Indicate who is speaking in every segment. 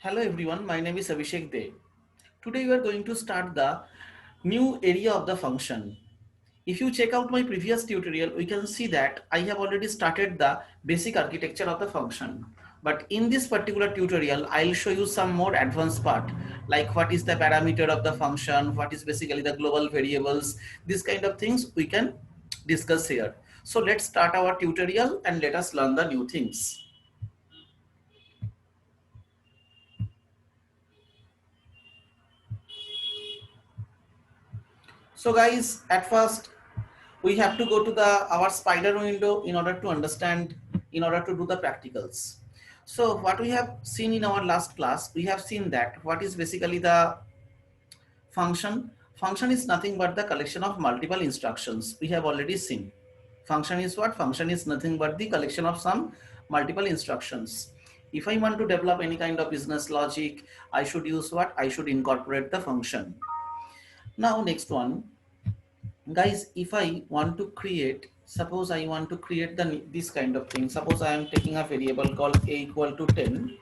Speaker 1: Hello everyone, my name is Abhishek De. Today we are going to start the new area of the function. If you check out my previous tutorial, we can see that I have already started the basic architecture of the function. But in this particular tutorial, I'll show you some more advanced part, like what is the parameter of the function, what is basically the global variables, these kind of things we can discuss here. So let's start our tutorial and let us learn the new things. So guys, at first we have to go to the our spider window in order to understand, in order to do the practicals. So what we have seen in our last class, we have seen that what is basically the function is nothing but the collection of multiple instructions. We have already seen function is what? Function is nothing but the collection of some multiple instructions. If I want to develop any kind of business logic, I should use what? I should incorporate the function. Now next one, guys, if I want to create, suppose I want to create this kind of thing. Suppose I am taking a variable called a equal to 10,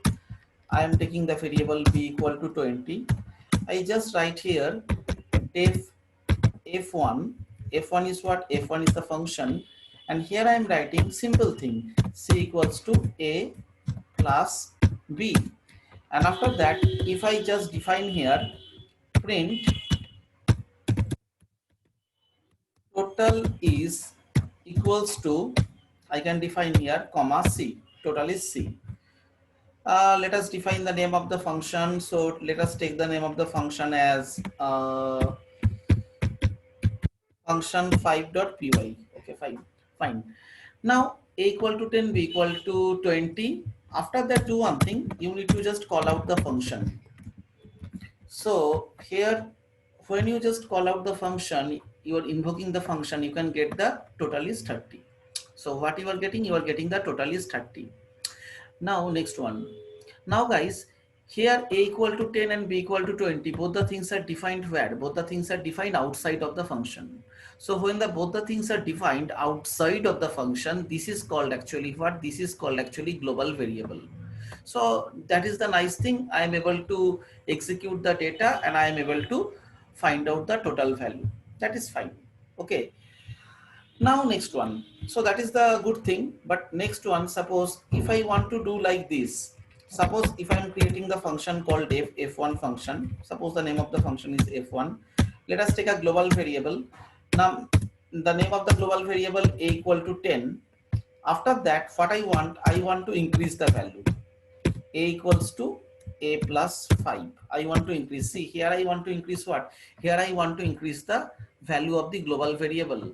Speaker 1: I am taking the variable b equal to 20. I just write here if f1, f1 is what? F1 is the function, and here I am writing simple thing, c equals to a plus b. And after that, if I just define here print total is equals to, I can define here comma c, total is c. Let us define the name of the function. So let us take the name of the function as function 5.py. Okay, fine. Now a equal to 10, b equal to 20. After that, do one thing, you need to just call out the function. So here, when you just call out the function, you are invoking the function, you can get the total is 30. So what you are getting the total is 30. Now next one. Now guys, here a equal to 10 and b equal to 20, both the things are defined where? Both the things are defined outside of the function. So when the both the things are defined outside of the function, this is called actually what? This is called actually global variable. So that is the nice thing. I am able to execute the data and I am able to find out the total value. That is fine. Okay. Now next one. So that is the good thing. But next one, suppose if I want to do like this, suppose if I am creating the function called f1 function, suppose the name of the function is f1. Let us take a global variable. Now the name of the global variable a equal to 10. After that, what I want to increase the value. A equals to a plus 5. I want to increase. See, here I want to increase what? Here I want to increase the value of the global variable.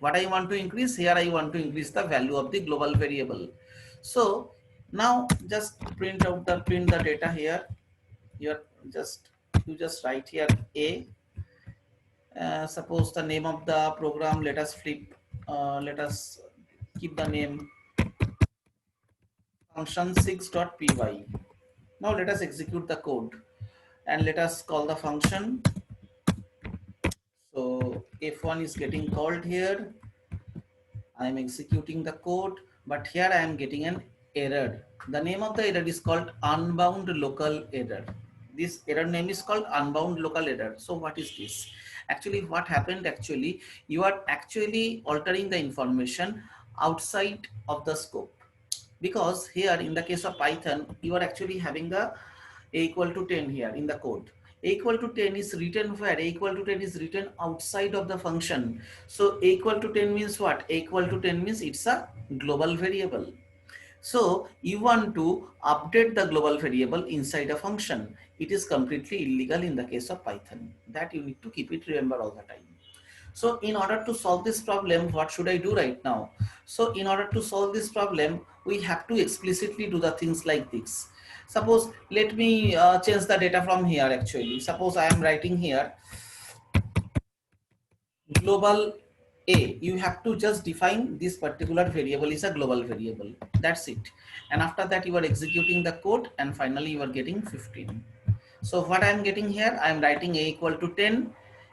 Speaker 1: What I want to increase? Here I want to increase the value of the global variable. So now just print the data here. Here you just write here a. Suppose the name of the program. Let us let us keep the name function 6.py. Now let us execute the code and let us call the function. So f1 is getting called here. I am executing the code, but here I am getting an error. The name of the error is called unbound local error. This error name is called unbound local error. So what is this? Actually, what happened actually, you are actually altering the information outside of the scope. Because here in the case of Python, you are actually having the a equal to 10 here in the code. A equal to 10 is written where? A equal to 10 is written outside of the function. So a equal to 10 means what? A equal to 10 means it's a global variable. So you want to update the global variable inside a function. It is completely illegal in the case of Python. That you need to keep it remember all the time. So in order to solve this problem, what should I do right now? So in order to solve this problem, we have to explicitly do the things like this. Suppose let me change the data from here actually. Suppose I am writing here global a. You have to just define this particular variable is a global variable. That's it. And after that you are executing the code and finally you are getting 15. So what I am getting here, I am writing a equal to 10.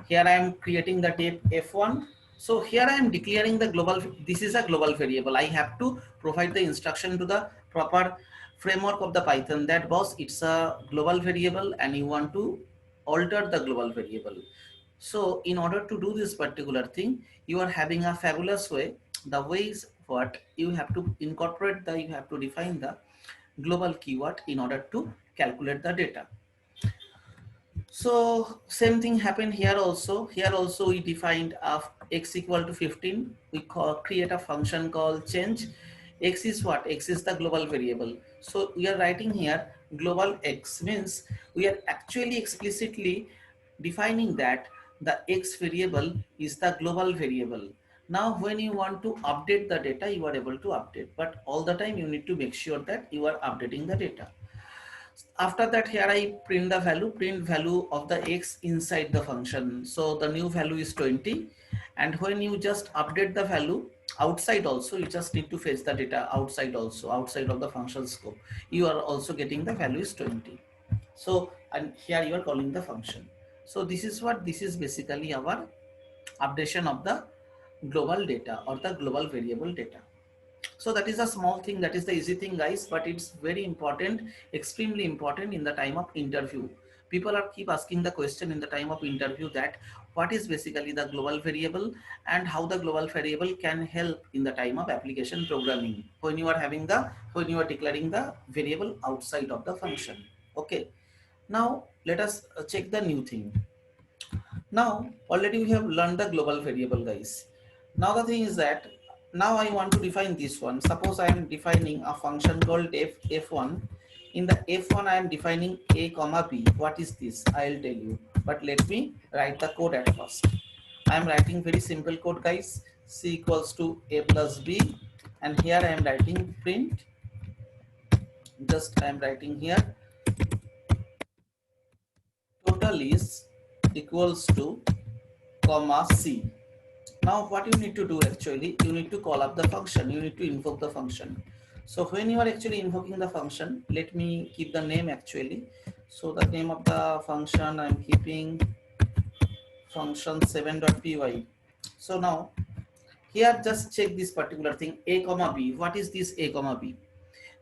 Speaker 1: Here I am creating the type f1. So here I am declaring the global, this is a global variable. I have to provide the instruction to the proper framework of the Python that boss, it's a global variable and you want to alter the global variable. So in order to do this particular thing, you are having a fabulous way. The way is what you have to incorporate you have to define the global keyword in order to calculate the data. So same thing happened here also. Here also we defined x equal to 15. We create a function called change. X is what? X is the global variable. So we are writing here global x means we are actually explicitly defining that the x variable is the global variable. Now when you want to update the data, you are able to update, but all the time you need to make sure that you are updating the data. After that, here I print the print value of the x inside the function. So the new value is 20, and when you just update the value outside also, you just need to fetch the data outside also, outside of the function scope, you are also getting the value is 20. So and here you are calling the function. So this is what, this is basically our updation of the global data or the global variable data. So that is a small thing, that is the easy thing guys, but it's very important, extremely important in the time of interview. People are keep asking the question in the time of interview that what is basically the global variable and how the global variable can help in the time of application programming when you are having the, when you are declaring the variable outside of the function. Okay, now let us check the new thing. Now already we have learned the global variable guys. Now the thing is that now I want to define this one. Suppose I am defining a function called f1. In the f1 I am defining a comma b. What is this? I'll tell you. But let me write the code at first. I am writing very simple code guys. C equals to a plus b, and here I am writing print. Just I am writing here total is equals to comma c. Now what you need to do actually, you need to call up the function, you need to invoke the function. So when you are actually invoking the function, let me keep the name actually. So the name of the function I am keeping function7.py. So now here just check this particular thing, a comma b. What is this a comma b?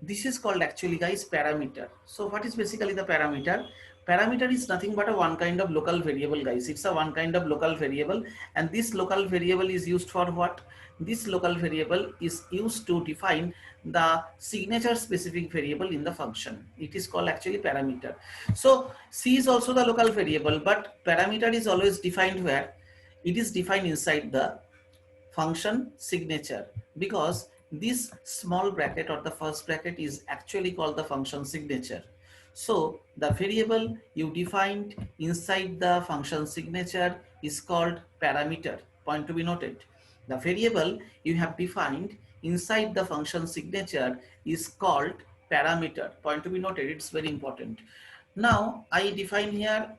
Speaker 1: This is called actually guys parameter. So what is basically the parameter? Parameter is nothing but a one kind of local variable guys. It's a one kind of local variable, and this local variable is used for what? This local variable is used to define the signature specific variable in the function. It is called actually parameter. So C is also the local variable, but parameter is always defined where? It is defined inside the function signature, because this small bracket or the first bracket is actually called the function signature. So the variable you defined inside the function signature is called parameter. Point to be noted. The variable you have defined inside the function signature is called parameter. Point to be noted. It's very important. Now I define here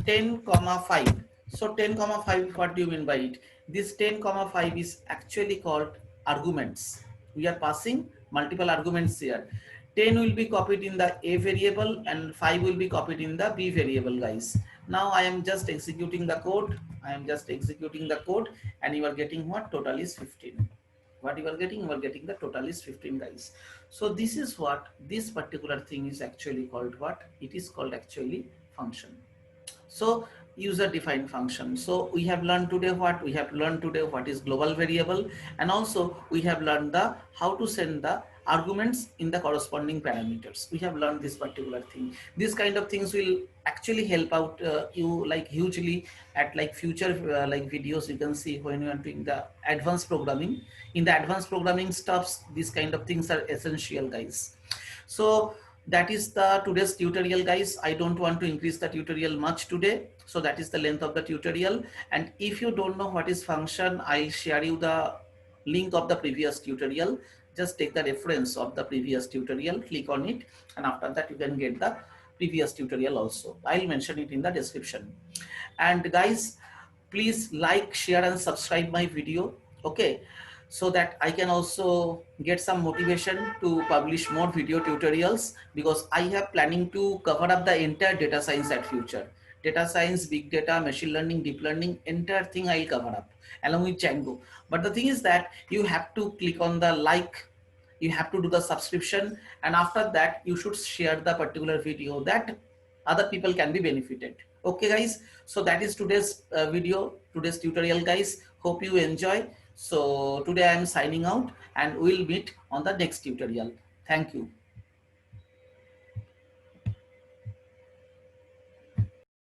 Speaker 1: 10 comma 5. So 10 comma 5, what do you mean by it? This 10 comma 5 is actually called arguments. We are passing multiple arguments here. 10 will be copied in the a variable and 5 will be copied in the b variable guys. Now I am just executing the code. I am just executing the code, and you are getting what? Total is 15. What you are getting? You are getting the total is 15 guys. So this is what this particular thing is actually called what? It is called actually function. So user defined function. So we have learned today what? We have learned today what is global variable, and also we have learned the how to send the arguments in the corresponding parameters. We have learned this particular thing. These kind of things will actually help out you like hugely at like future like videos you can see when you are doing the advanced programming. In the advanced programming stuffs, these kind of things are essential guys. So that is the today's tutorial guys. I don't want to increase the tutorial much today, so that is the length of the tutorial. And if you don't know what is function, I'll share you the link of the previous tutorial. Just take the reference of the previous tutorial, click on it, and after that you can get the previous tutorial also. I'll mention it in the description. And guys, please like, share and subscribe my video, okay, so that I can also get some motivation to publish more video tutorials, because I have planning to cover up the entire data science at future. Data science, big data, machine learning, deep learning, entire thing I'll cover up along with Django. But the thing is that you have to click on the like you have to do the subscription, and after that you should share the particular video that other people can be benefited. Okay guys, so that is today's video, today's tutorial guys. Hope you enjoy. So today I am signing out and we'll meet on the next tutorial. Thank you.